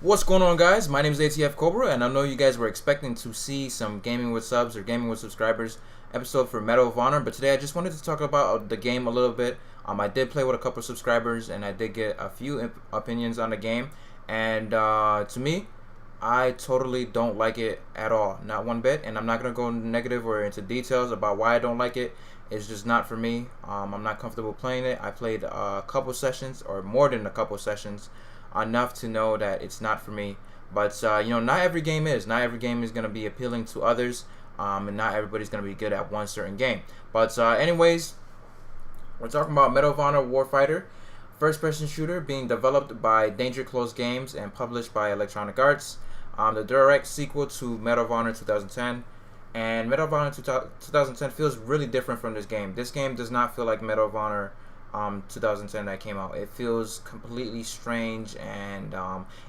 What's going on, guys? My name is ATF Cobra, and I know you guys were expecting to see some Gaming with Subs or Gaming with Subscribers episode for Medal of Honor, but today I just wanted to talk about the game a little bit. I did play with a couple subscribers, and I did get a few opinions on the game, and to me, I totally don't like it at all, not one bit, and I'm not going to go negative or into details about why I don't like it. It's just not for me. I'm not comfortable playing it. I played a couple sessions, or more than a couple sessions, enough to know that it's not for me. But not every game is. Not every game is going to be appealing to others, and not everybody's going to be good at one certain game. But anyways, we're talking about Medal of Honor Warfighter, first-person shooter being developed by Danger CloseTAGS and published by Electronic Arts. The direct sequel to Medal of Honor 2010. And Medal of Honor 2010 feels really different from this game. This game does not feel like Medal of Honor 2010 that came out. It feels completely strange, and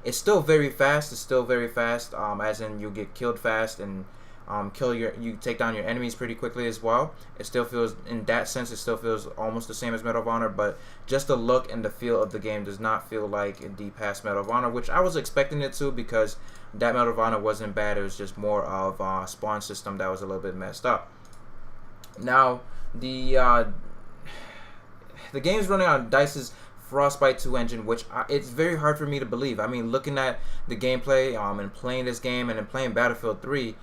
it's still very fast. It's still very fast, as in you get killed fast and you take down your enemies pretty quickly as well. It still feels, in that sense, it still feels almost the same as Medal of Honor, but just the look and the feel of the game does not feel like the past Medal of Honor, which I was expecting it to, because that Medal of Honor wasn't bad. It was just more of a spawn system that was a little bit messed up. Now, the game's running on DICE's Frostbite 2 engine, which it's very hard for me to believe. I mean, looking at the gameplay and playing this game and then playing Battlefield 3,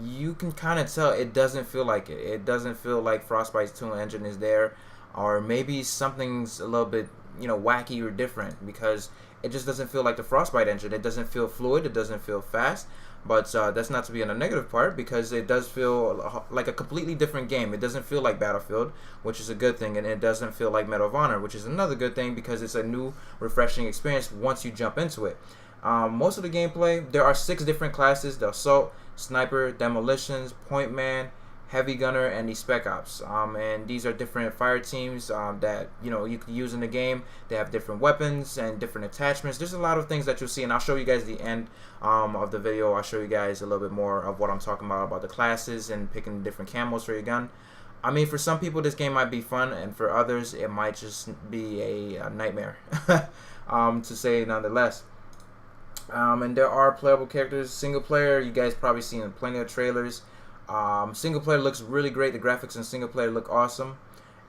you can kind of tell it doesn't feel like it. It doesn't feel like Frostbite's 2 engine is there, or maybe something's a little bit, wacky or different, because it just doesn't feel like the Frostbite engine. It doesn't feel fluid. It doesn't feel fast. But that's not to be on a negative part, because it does feel like a completely different game. It doesn't feel like Battlefield, which is a good thing, and it doesn't feel like Medal of Honor, which is another good thing, because it's a new, refreshing experience once you jump into it. Most of the gameplay, there are 6 different classes: the Assault, Sniper, Demolitions, Point Man, Heavy Gunner, and the Spec Ops. And these are different fire teams that you can use in the game. They have different weapons and different attachments. There's a lot of things that you'll see, and I'll show you guys the end of the video. I'll show you guys a little bit more of what I'm talking about the classes and picking different camos for your gun. I mean, for some people this game might be fun, and for others it might just be a nightmare, to say nonetheless. And there are playable characters. Single player, you guys probably seen plenty of trailers. Single player looks really great. The graphics in single player look awesome,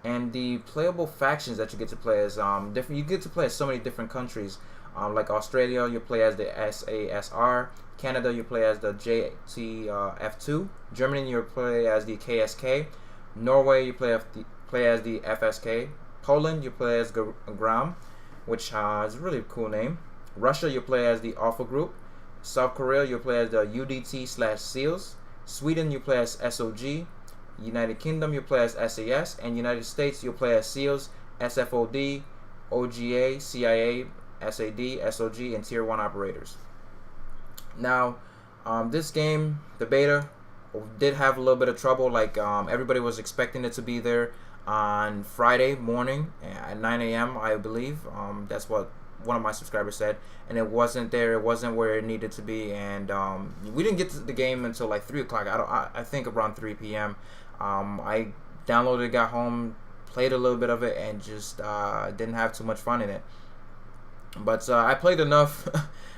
and the playable factions that you get to play as different. You get to play as so many different countries. Like Australia, you play as the SASR. Canada, you play as the JTF2. Germany, you play as the KSK. Norway, you play as the FSK. Poland, you play as Gram, which is a really cool name. Russia, you play as the Alpha Group. South Korea, you play as the UDT/SEALs. Sweden, you play as SOG. United Kingdom, you play as SAS. And United States, you play as SEALs, SFOD, OGA, CIA, SAD, SOG, and Tier 1 operators. Now, this game, the beta, did have a little bit of trouble. Like, everybody was expecting it to be there on Friday morning at 9 a.m., I believe. That's what one of my subscribers said, and it wasn't there. It wasn't where it needed to be, and we didn't get to the game until like 3 o'clock. I think around 3 p.m. I downloaded it, got home, played a little bit of it, and just didn't have too much fun in it. But I played enough,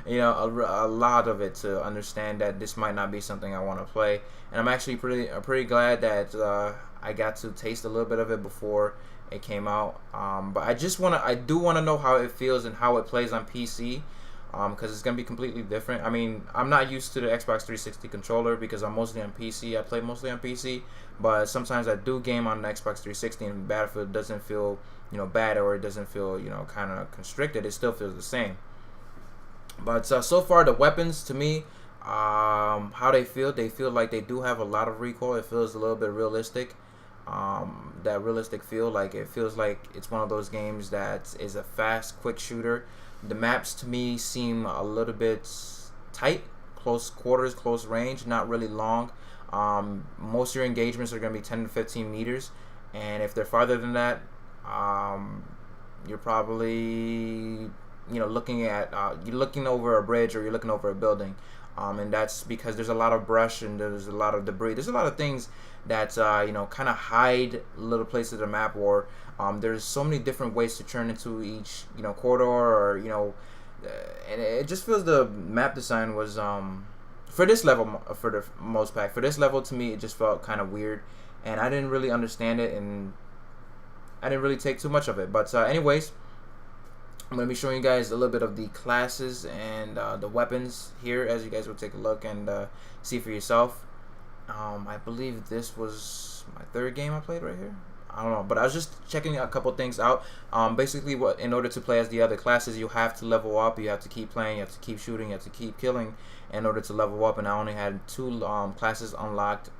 a lot of it to understand that this might not be something I want to play, and I'm actually pretty glad that I got to taste a little bit of it before it came out. But I do want to know how it feels and how it plays on PC, because it's gonna be completely different. I mean, I'm not used to the Xbox 360 controller because I'm mostly on PC. I play mostly on PC, but sometimes I do game on the Xbox 360, and Battlefield doesn't feel bad, or it doesn't feel kind of constricted. It still feels the same. But so far, the weapons, to me, how they feel like they do have a lot of recoil. It feels a little bit realistic. That realistic feel, like it feels like it's one of those games that is a fast, quick shooter. The maps to me seem a little bit tight, close quarters, close range, not really long. Most of your engagements are going to be 10 to 15 meters, and if they're farther than that, you're probably looking at you're looking over a bridge, or you're looking over a building. And that's because there's a lot of brush and there's a lot of debris. There's a lot of things that kind of hide little places of the map, or there's so many different ways to turn into each corridor, or and it just feels the map design was for this level, for the most pack, for this level, to me it just felt kind of weird, and I didn't really understand it, and I didn't really take too much of it. But anyways, I'm going to be showing you guys a little bit of the classes and the weapons here, as you guys will take a look and see for yourself. I believe this was my third game I played right here. I don't know, but I was just checking a couple things out. Basically, in order to play as the other classes, you have to level up. You have to keep playing. You have to keep shooting. You have to keep killing in order to level up. And I only had 2 classes unlocked,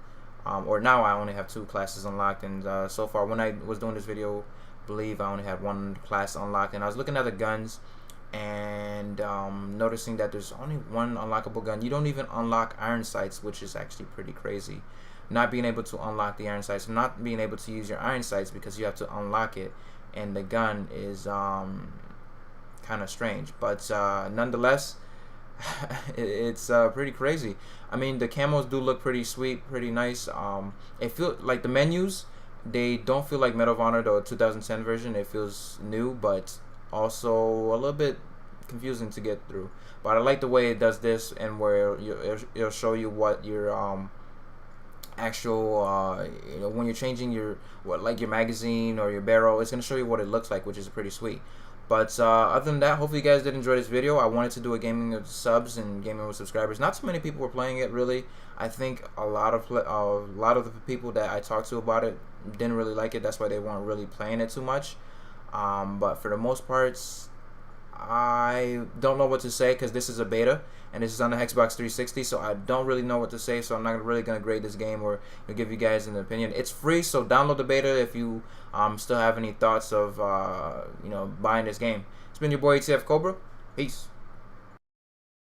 or now I only have 2 classes unlocked. And so far, when I was doing this video, I believe I only had 1 class unlocked. And I was looking at the guns and noticing that there's only 1 unlockable gun. You don't even unlock iron sights, which is actually pretty crazy. Not being able to unlock the iron sights, not being able to use your iron sights because you have to unlock it, and the gun is kind of strange. But nonetheless, it's pretty crazy. I mean, the camos do look pretty sweet, pretty nice. It feels like the menus, they don't feel like Medal of Honor, the 2010 version. It feels new, but also a little bit confusing to get through. But I like the way it does this, and where it'll show you what your actual you know, when you're changing your like your magazine or your barrel, it's gonna show you what it looks like, which is pretty sweet. But other than that, hopefully you guys did enjoy this video. I wanted to do a gaming with subs and gaming with subscribers. Not too many people were playing it, really. I think a lot of the people that I talked to about it didn't really like it. That's why they weren't really playing it too much. But for the most parts, I don't know what to say because this is a beta and this is on the Xbox 360, so I don't really know what to say. So I'm not really gonna grade this game or give you guys an opinion. It's free, so download the beta if you still have any thoughts of you know, buying this game. It's been your boy ATF Cobra. Peace.